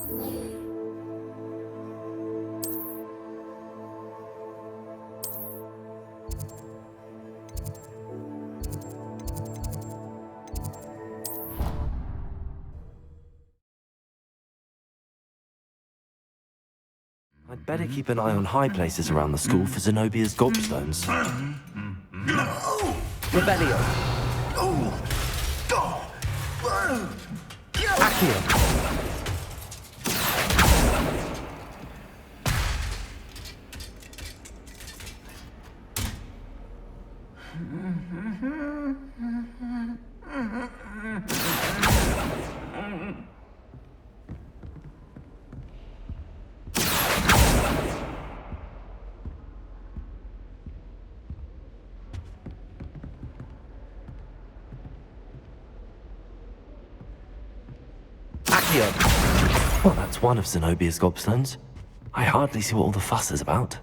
I'd better keep an eye on high places around the school for Zenobia's gobstones. Rebellion! Accio! Well, that's one of Zenobia's gobstones. I hardly see what all the fuss is about.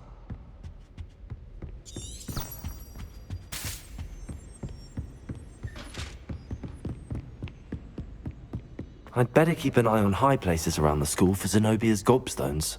I'd better keep an eye on high places around the school for Zenobia's gobstones.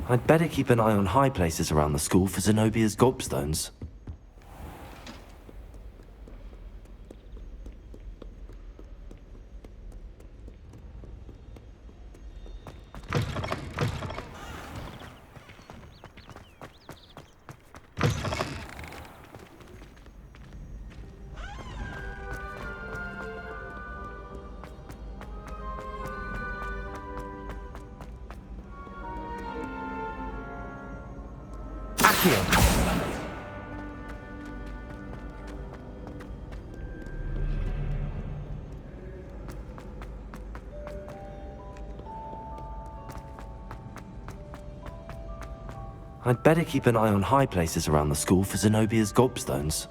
I'd better keep an eye on high places around the school for Zenobia's gobstones. I'd better keep an eye on high places around the school for Zenobia's gobstones.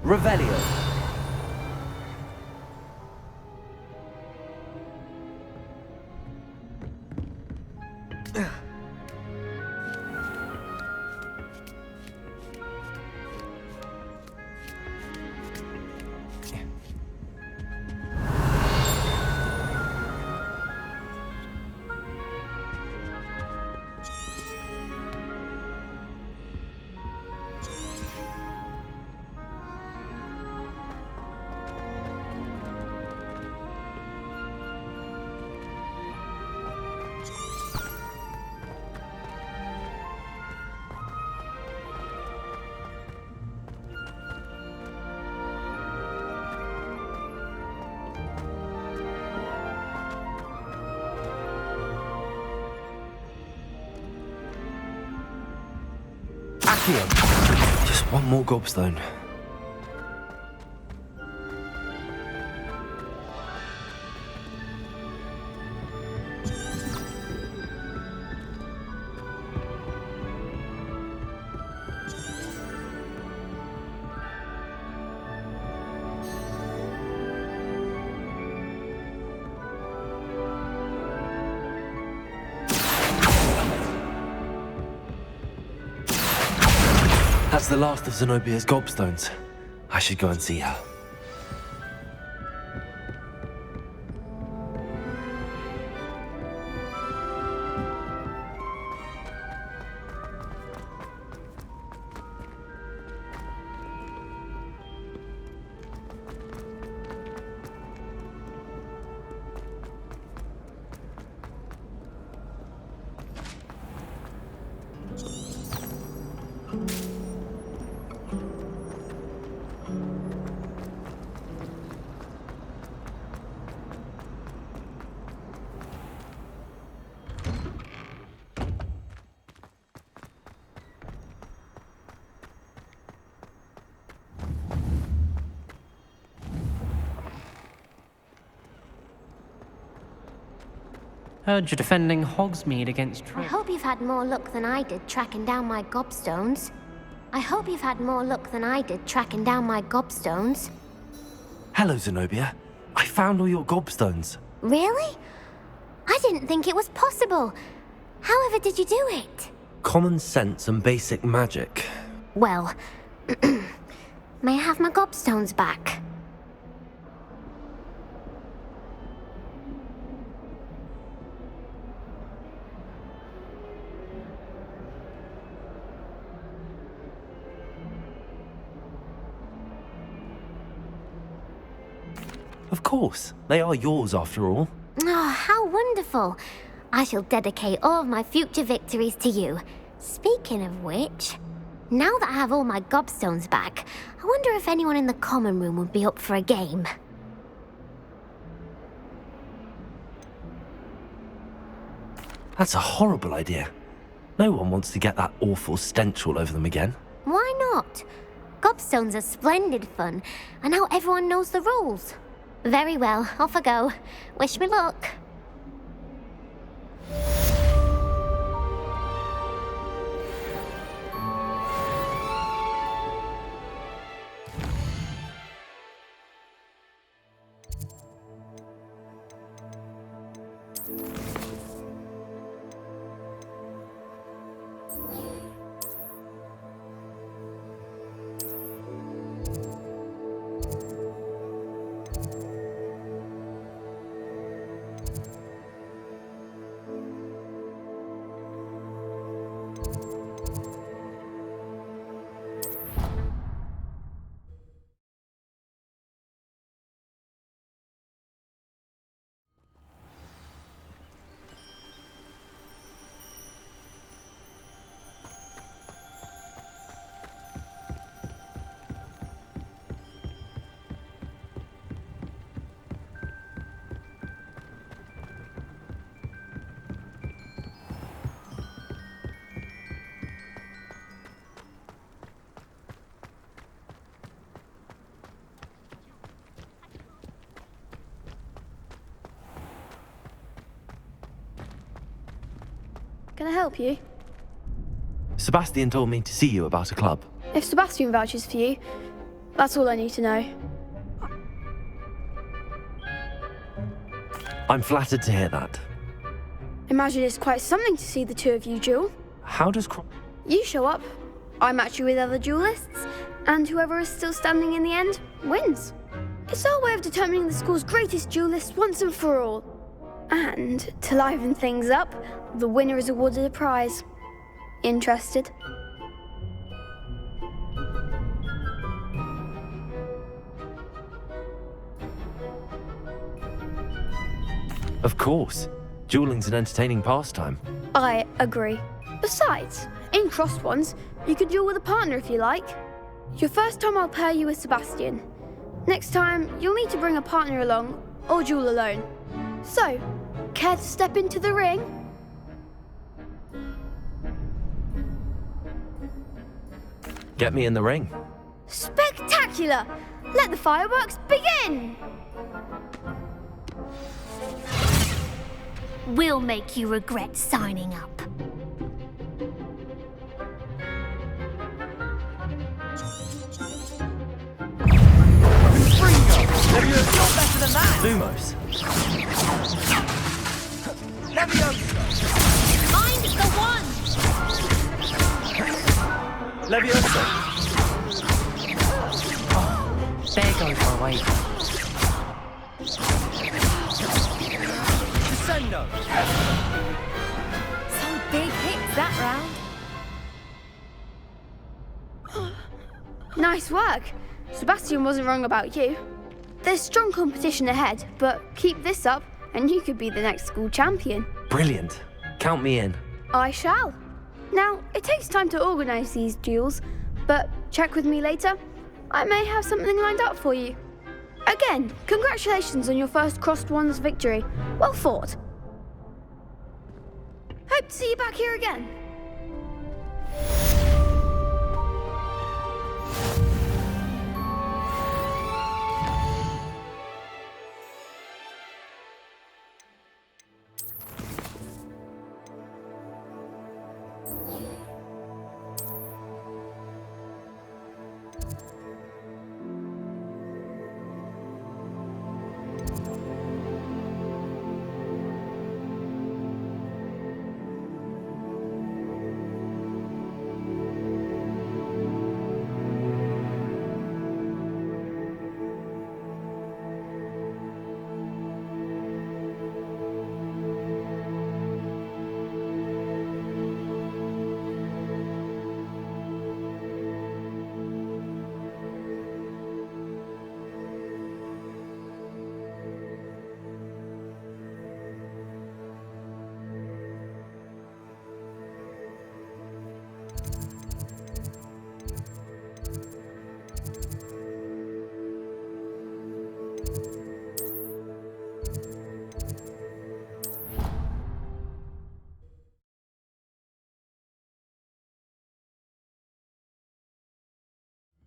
Revelio. Just one more gobstone. That's the last of Zenobia's gobstones. I should go and see her. Heard you're defending Hogsmeade against I hope you've had more luck than I did tracking down my gobstones. Hello, Zenobia. I found all your gobstones. Really? I didn't think it was possible. However did you do it? Common sense and basic magic. Well, may I have my gobstones back? Of course. They are yours after all. Oh, how wonderful. I shall dedicate all of my future victories to you. Speaking of which, now that I have all my gobstones back, I wonder if anyone in the common room would be up for a game. That's a horrible idea. No one wants to get that awful stench all over them again. Why not? Gobstones are splendid fun, and now everyone knows the rules. Very well, off I go. Wish me luck. Can I help you? Sebastian told me to see you about a club. If Sebastian vouches for you, that's all I need to know. I'm flattered to hear that. Imagine it's quite something to see the two of you duel. How does You show up, I match you with other duelists, and whoever is still standing in the end wins. It's our way of determining the school's greatest duelist once and for all. And to liven things up, the winner is awarded a prize. Interested? Of course. Dueling's an entertaining pastime. I agree. Besides, in crossed ones, you can duel with a partner if you like. Your first time I'll pair you with Sebastian. Next time, you'll need to bring a partner along, or duel alone. So, care to step into the ring? Get me in the ring. Spectacular! Let the fireworks begin! We'll make you regret signing up. You're better than that! Lumos. Mind the one! Leviosa. There goes my way. Descendo! Some big hits that round. Nice work. Sebastian wasn't wrong about you. There's strong competition ahead, but keep this up and you could be the next school champion. Brilliant. Count me in. I shall. Now, it takes time to organise these duels, but check with me later. I may have something lined up for you. Again, congratulations on your first Crossed Ones victory. Well fought. Hope to see you back here again.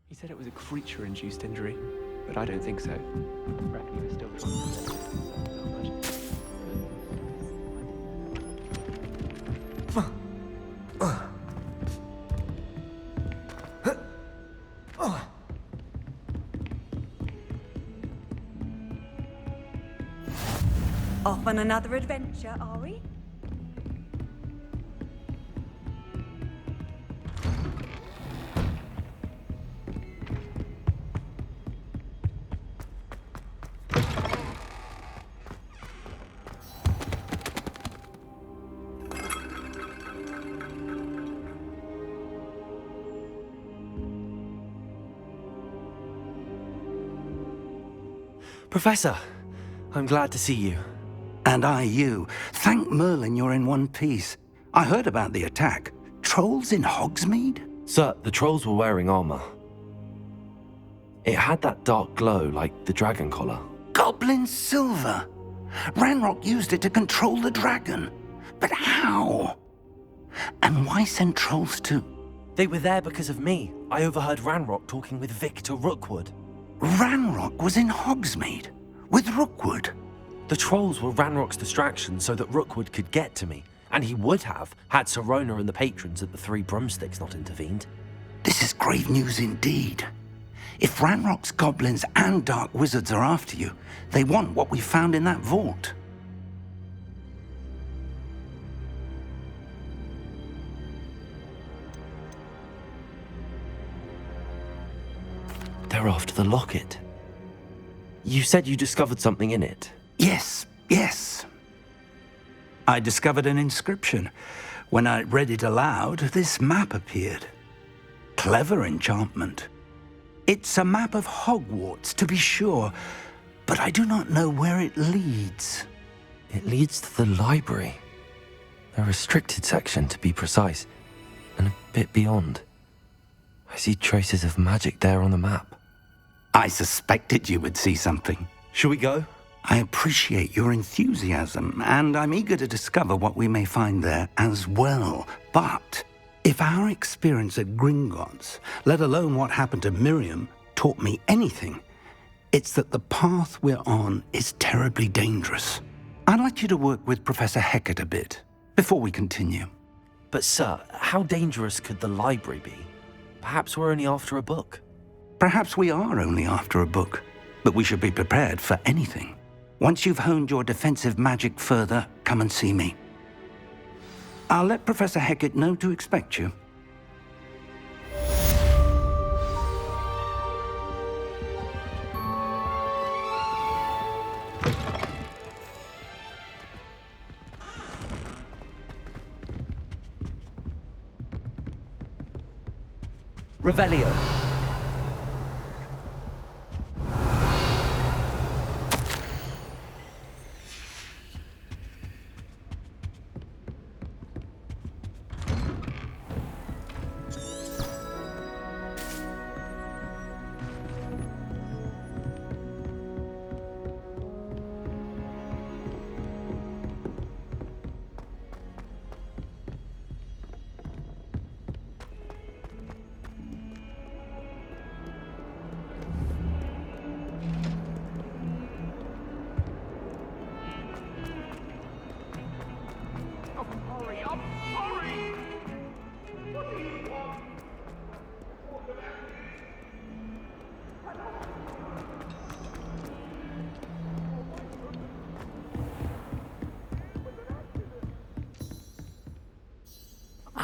He said it was a creature-induced injury, but I don't think so. I reckon he was still trying to Off on another adventure, are we? Professor, I'm glad to see you. And I you. Thank Merlin you're in one piece. I heard about the attack. Trolls in Hogsmeade? Sir, the trolls were wearing armor. It had that dark glow like the dragon collar. Goblin silver. Ranrock used it to control the dragon. But how? And why send trolls too? They were there because of me. I overheard Ranrock talking with Victor Rookwood. Ranrock was in Hogsmeade? With Rookwood? The trolls were Ranrock's distraction so that Rookwood could get to me, and he would have had Sirona and the patrons at the Three Broomsticks not intervened. This is grave news indeed. If Ranrock's goblins and dark wizards are after you, they want what we found in that vault. They're after the locket. You said you discovered something in it. Yes. I discovered an inscription. When I read it aloud, this map appeared. Clever enchantment. It's a map of Hogwarts, to be sure, but I do not know where it leads. It leads to the library. A restricted section, to be precise, and a bit beyond. I see traces of magic there on the map. I suspected you would see something. Shall we go? I appreciate your enthusiasm, and I'm eager to discover what we may find there as well. But if our experience at Gringotts, let alone what happened to Miriam, taught me anything, it's that the path we're on is terribly dangerous. I'd like you to work with Professor Hecat a bit before we continue. But sir, how dangerous could the library be? Perhaps we're only after a book. Perhaps we are only after a book, but we should be prepared for anything. Once you've honed your defensive magic further, come and see me. I'll let Professor Hecat know to expect you. Revelio.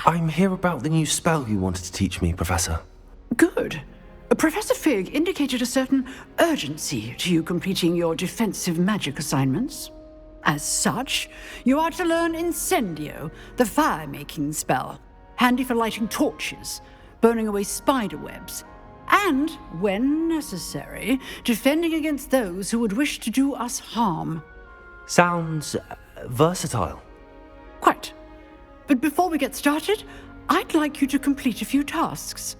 I'm here about the new spell you wanted to teach me, Professor. Good. Professor Fig indicated a certain urgency to you completing your defensive magic assignments. As such, you are to learn Incendio, the fire-making spell, handy for lighting torches, burning away spider webs, and, when necessary, defending against those who would wish to do us harm. Sounds versatile. Quite. But before we get started, I'd like you to complete a few tasks.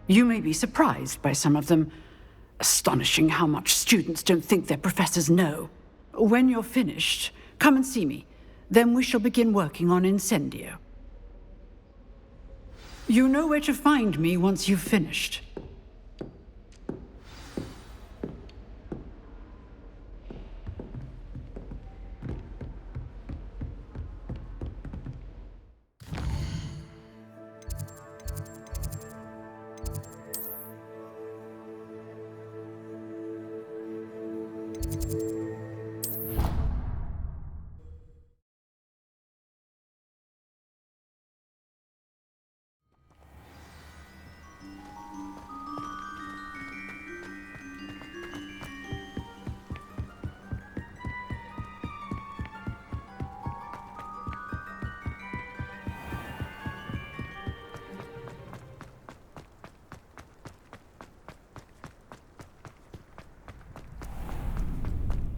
You may be surprised by some of them. Astonishing how much students don't think their professors know. When you're finished, come and see me. Then we shall begin working on Incendio. You know where to find me once you've finished.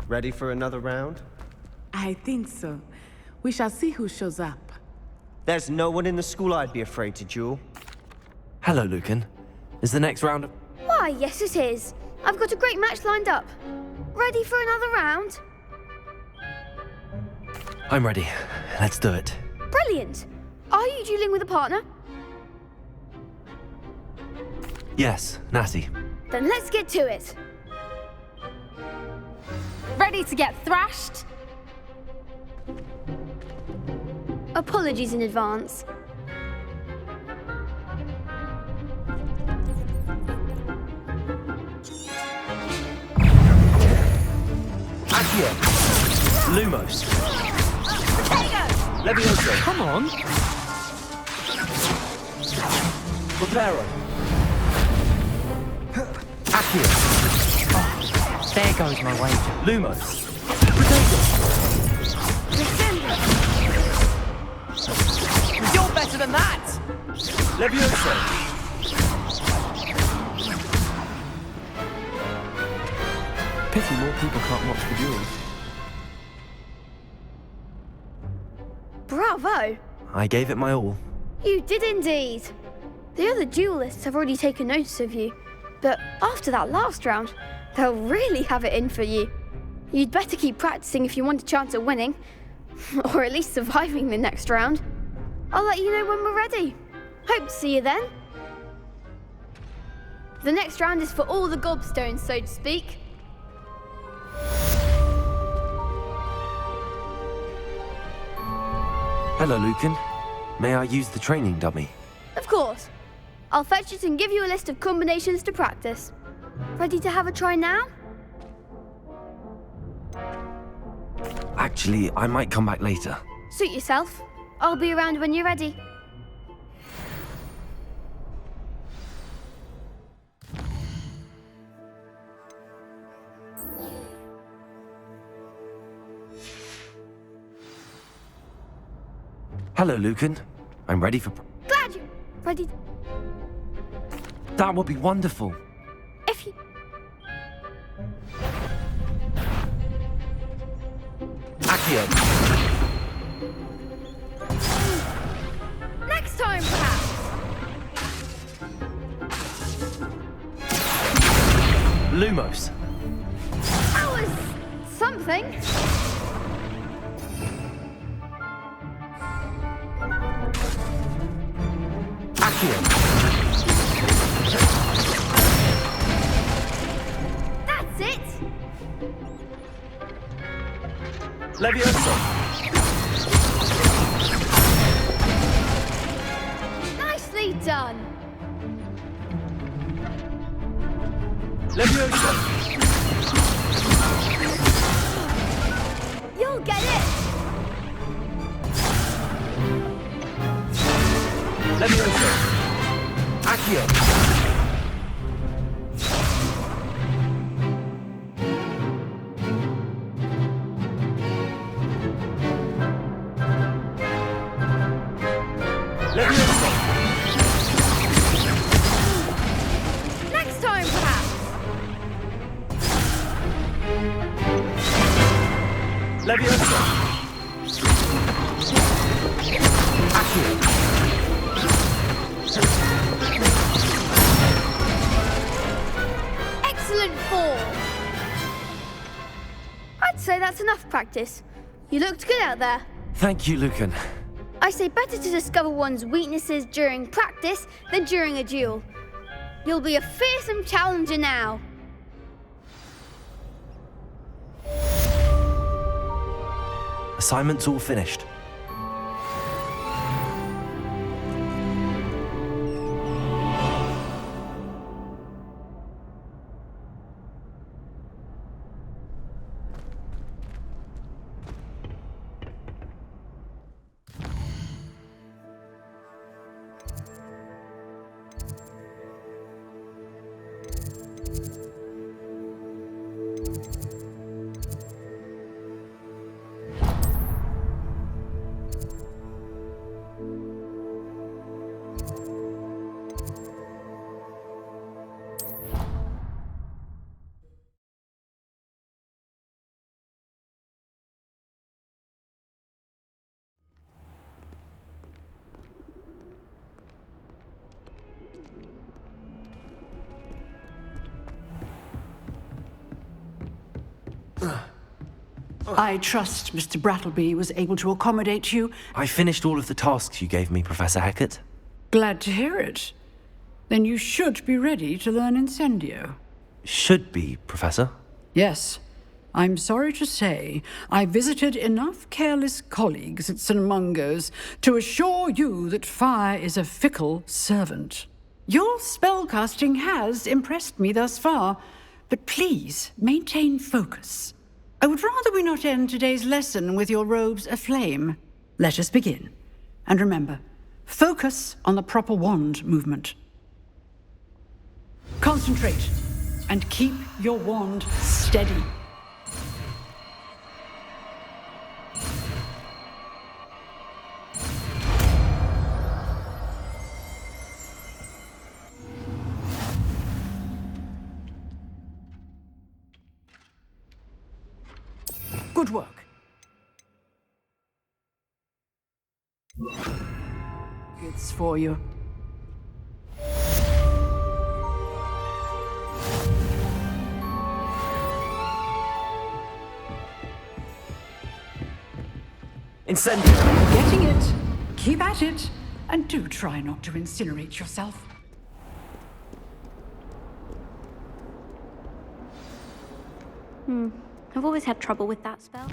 Ready for another round? I think so. We shall see who shows up. There's no one in the school I'd be afraid to duel. Hello, Lucan. Is the next round... Why, yes it is. I've got a great match lined up. Ready for another round? I'm ready. Let's do it. Brilliant. Are you dueling with a partner? Yes, Natty. Then let's get to it. Ready to get thrashed? Apologies in advance. Accio! Lumos! Levioso! Come on! Preparo! Accio! There goes my wager. Lumos! Potato! You're better than that! Levioso! Pity more people can't watch the duels. Bravo! I gave it my all. You did indeed. The other duelists have already taken notice of you, but after that last round, they'll really have it in for you. You'd better keep practicing if you want a chance at winning, or at least surviving the next round. I'll let you know when we're ready. Hope to see you then. The next round is for all the gobstones, so to speak. Hello, Lucan. May I use the training dummy? Of course. I'll fetch it and give you a list of combinations to practice. Ready to have a try now? Actually, I might come back later. Suit yourself. I'll be around when you're ready. Hello, Lucan. I'm ready for... Glad you're ready. That would be wonderful. If you... Accio! Next time, perhaps. Lumos! That was something. Accio! That's it. Levioso! Nicely done. Levioso! You'll get it. Levioso! Accio! Levioso! Next time, perhaps. Levioso! Accio! Excellent good for? I'd say that's enough practice. You looked good out there. Thank you, Lucan. I say better to discover one's weaknesses during practice than during a duel. You'll be a fearsome challenger now. Assignment's all finished. I trust Mr. Brattleby was able to accommodate you. I finished all of the tasks you gave me, Professor Hackett. Glad to hear it. Then you should be ready to learn Incendio. Should be, Professor. Yes. I'm sorry to say, I visited enough careless colleagues at St. Mungo's to assure you that fire is a fickle servant. Your spellcasting has impressed me thus far, but please maintain focus. I would rather we not end today's lesson with your robes aflame. Let us begin. And remember, focus on the proper wand movement. Concentrate, and keep your wand steady. Good work. It's for you. Incendio! Getting it. Keep at it. And do try not to incinerate yourself. I've always had trouble with that spell.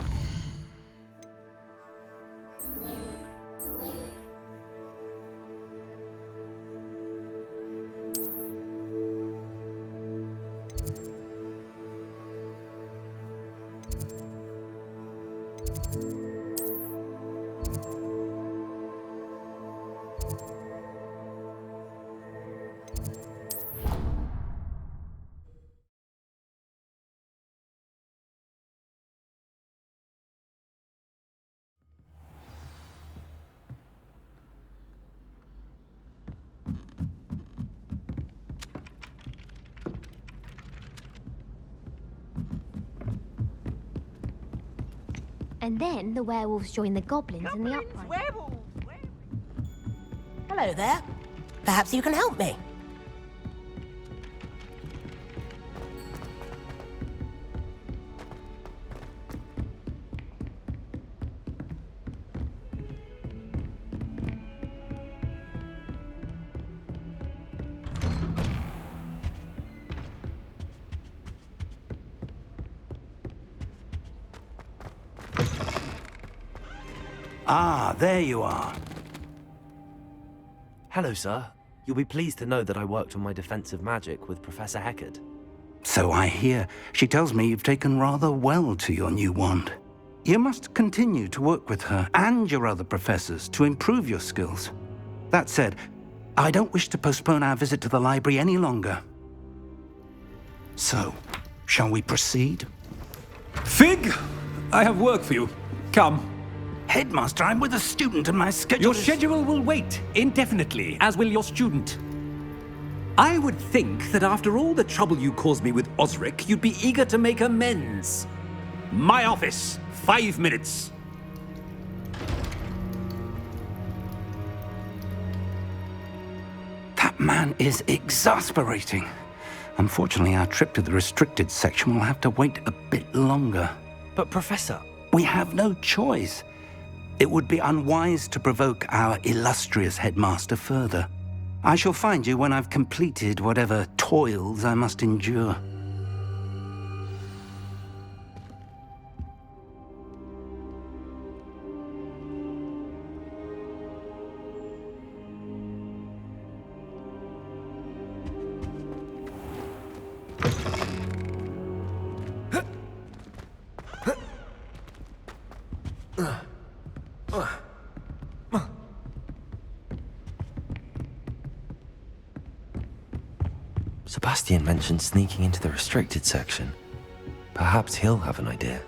And then the werewolves join the goblins in the uprising. Werewolves! Hello there. Perhaps you can help me. Ah, there you are. Hello, sir. You'll be pleased to know that I worked on my defensive magic with Professor Hackett. So I hear. She tells me you've taken rather well to your new wand. You must continue to work with her and your other professors to improve your skills. That said, I don't wish to postpone our visit to the library any longer. So, shall we proceed? Fig! I have work for you. Come. Headmaster, I'm with a student and my schedule Your schedule will wait indefinitely, as will your student. I would think that after all the trouble you caused me with Osric, you'd be eager to make amends. My office, 5 minutes. That man is exasperating. Unfortunately, our trip to the restricted section will have to wait a bit longer. But Professor... We have no choice. It would be unwise to provoke our illustrious headmaster further. I shall find you when I've completed whatever toils I must endure. Sebastian mentioned sneaking into the restricted section. Perhaps he'll have an idea.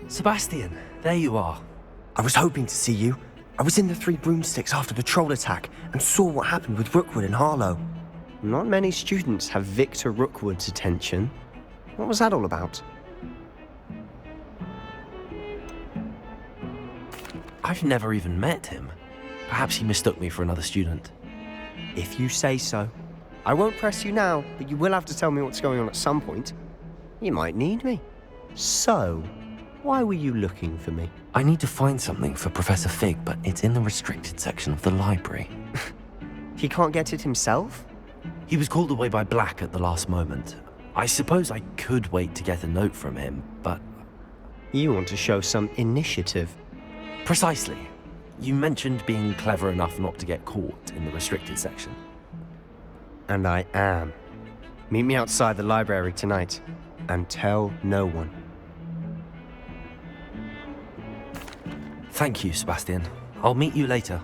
Sebastian, There you are. I was hoping to see you. I was in the Three Broomsticks after the troll attack and saw what happened with Rookwood and Harlow. Not many students have Victor Rookwood's attention. What was that all about? I've never even met him. Perhaps he mistook me for another student. If you say so. I won't press you now, but you will have to tell me what's going on at some point. You might need me. So, why were you looking for me? I need to find something for Professor Fig, but it's in the restricted section of the library. He can't get it himself? He was called away by Black at the last moment. I suppose I could wait to get a note from him, but... You want to show some initiative. Precisely. You mentioned being clever enough not to get caught in the restricted section. And I am. Meet me outside the library tonight, and tell no one. Thank you, Sebastian. I'll meet you later.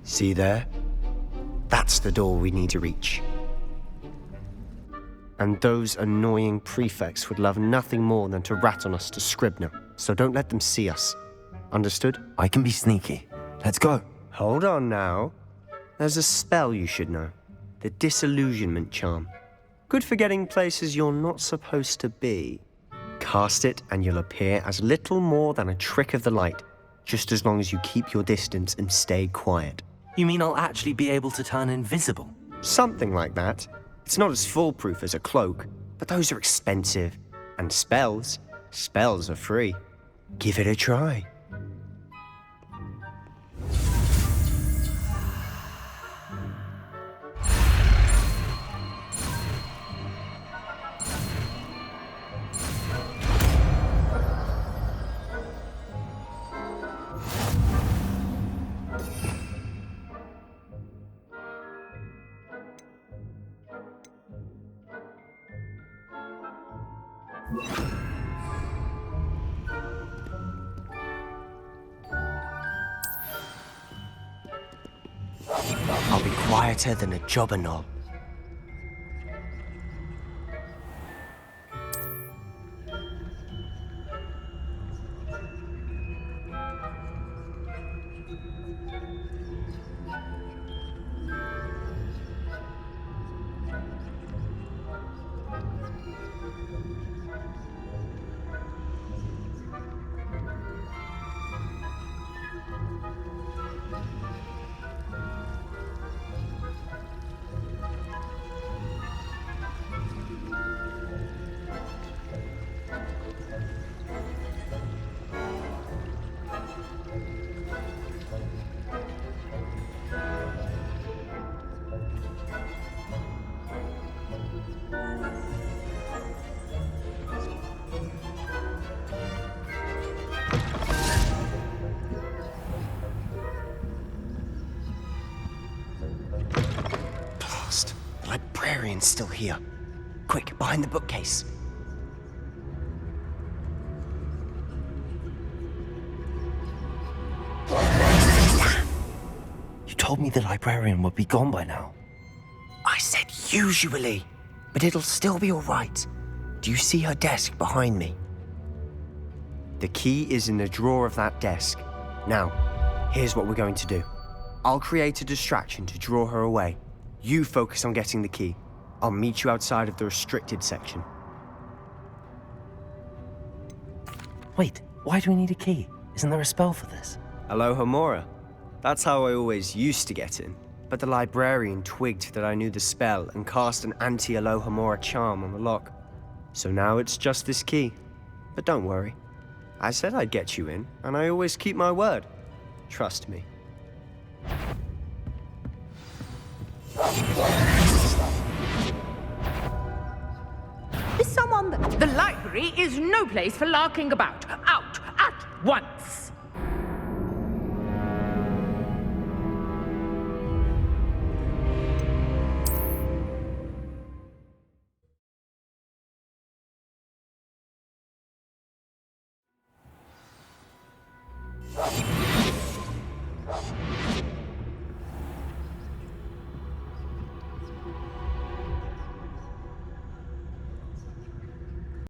See there? That's the door we need to reach. And those annoying prefects would love nothing more than to rat on us to Scribner, so don't let them see us. Understood? I can be sneaky. Let's go. Hold on now. There's a spell you should know. The Disillusionment Charm. Good for getting places you're not supposed to be. Cast it and you'll appear as little more than a trick of the light, just as long as you keep your distance and stay quiet. You mean I'll actually be able to turn invisible? Something like that. It's not as foolproof as a cloak, but those are expensive. And spells are free. Give it a try. I'll be quieter than a jobberknoll. The librarian's still here. Quick, behind the bookcase. You told me the librarian would be gone by now. I said usually, but it'll still be all right. Do you see her desk behind me? The key is in the drawer of that desk. Now, here's what we're going to do. I'll create a distraction to draw her away. You focus on getting the key. I'll meet you outside of the restricted section. Wait, why do we need a key? Isn't there a spell for this? Alohomora. That's how I always used to get in. But the librarian twigged that I knew the spell and cast an anti-Alohomora charm on the lock. So now it's just this key. But don't worry. I said I'd get you in, and I always keep my word. Trust me. Is someone... The library is no place for larking about. Out at once!